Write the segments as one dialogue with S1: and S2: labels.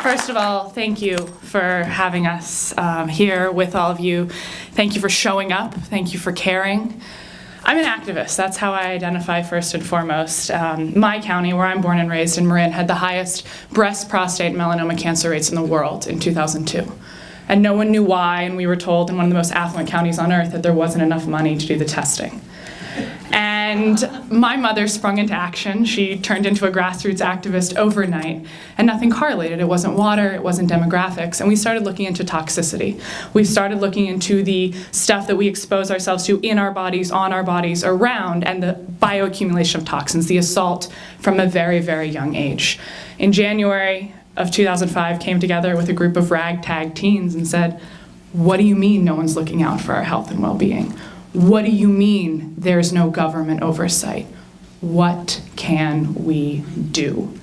S1: First of all, thank you for having us here with all of you. Thank you for showing up. Thank you for caring. I'm an activist. That's how I identify first and foremost. My county, where I'm born and raised in Marin, had the highest breast, prostate, and melanoma cancer rates in the world in 2002. And no one knew why, and we were told in one of the most affluent counties on earth that there wasn't enough money to do the testing. And my mother sprung into action. She turned into a grassroots activist overnight, and nothing correlated. It wasn't water, it wasn't demographics, and we started looking into toxicity. We started looking into the stuff that we expose ourselves to in our bodies, on our bodies, around, and the bioaccumulation of toxins, the assault from a very, very young age. In January of 2005, came together with a group of ragtag teens and said, what do you mean no one's looking out for our health and well-being? What do you mean there's no government oversight? What can we do?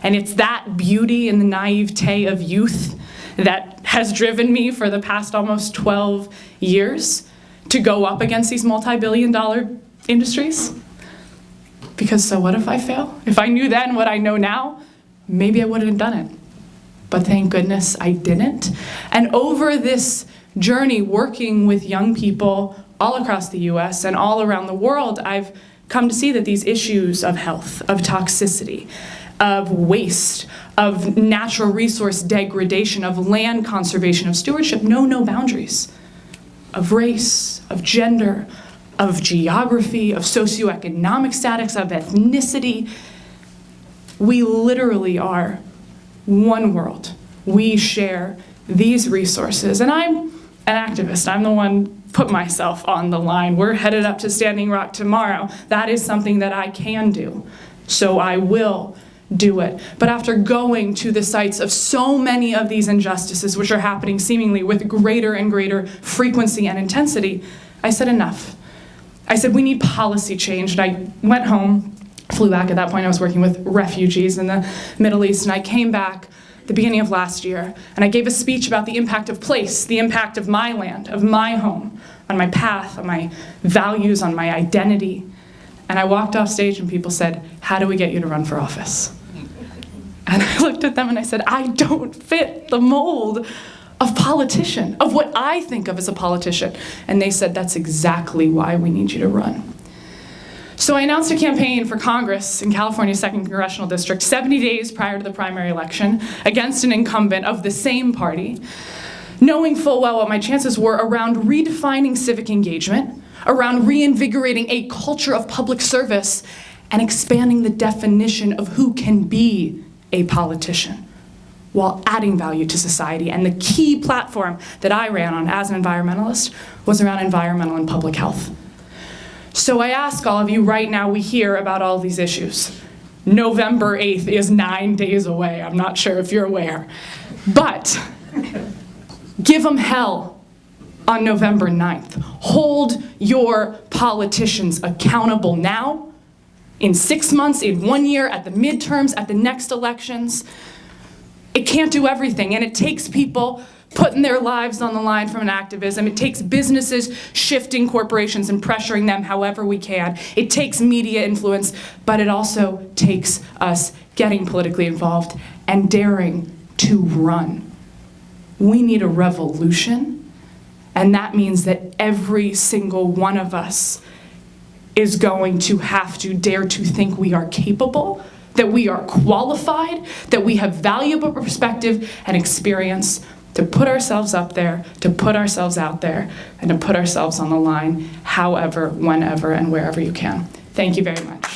S1: And it's that beauty and the naivete of youth that has driven me for the past almost 12 years to go up against these multi-billion-dollar industries. Because so what if I fail? If I knew then what I know now, maybe I wouldn't have done it. But thank goodness I didn't. And over this journey working with young people all across the US and all around the world, I've come to see that these issues of health, of toxicity, of waste, of natural resource degradation, of land conservation, of stewardship know no boundaries. Of race, of gender, of geography, of socioeconomic status, of ethnicity. We literally are one world. We share these resources. And I'm an activist. I'm the one put myself on the line. We're headed up to Standing Rock tomorrow. That is something that I can do. So I will do it. But after going to the sites of so many of these injustices, which are happening seemingly with greater and greater frequency and intensity, I said enough. I said we need policy change. And I went home, flew back. At that point I was working with refugees in the Middle East, and I came back the beginning of last year, and I gave a speech about the impact of place, the impact of my land, of my home, on my path, on my values, on my identity. And I walked off stage and people said, how do we get you to run for office? And I looked at them and I said, I don't fit the mold of politician, of what I think of as a politician. And they said, that's exactly why we need you to run. So I announced a campaign for Congress in California's 2nd Congressional District 70 days prior to the primary election against an incumbent of the same party, knowing full well what my chances were around redefining civic engagement, around reinvigorating a culture of public service, and expanding the definition of who can be a politician while adding value to society. And the key platform that I ran on as an environmentalist was around environmental and public health. So I ask all of you right now, we hear about all these issues. November 8th is 9 days away. I'm not sure if you're aware. But give them hell on November 9th. Hold your politicians accountable now, in 6 months, in 1 year, at the midterms, at the next elections. It can't do everything, and it takes people putting their lives on the line from an activism. It takes businesses shifting corporations and pressuring them however we can. It takes media influence, but it also takes us getting politically involved and daring to run. We need a revolution, and that means that every single one of us is going to have to dare to think we are capable, that we are qualified, that we have valuable perspective and experience to put ourselves up there, to put ourselves out there, and to put ourselves on the line however, whenever, and wherever you can. Thank you very much.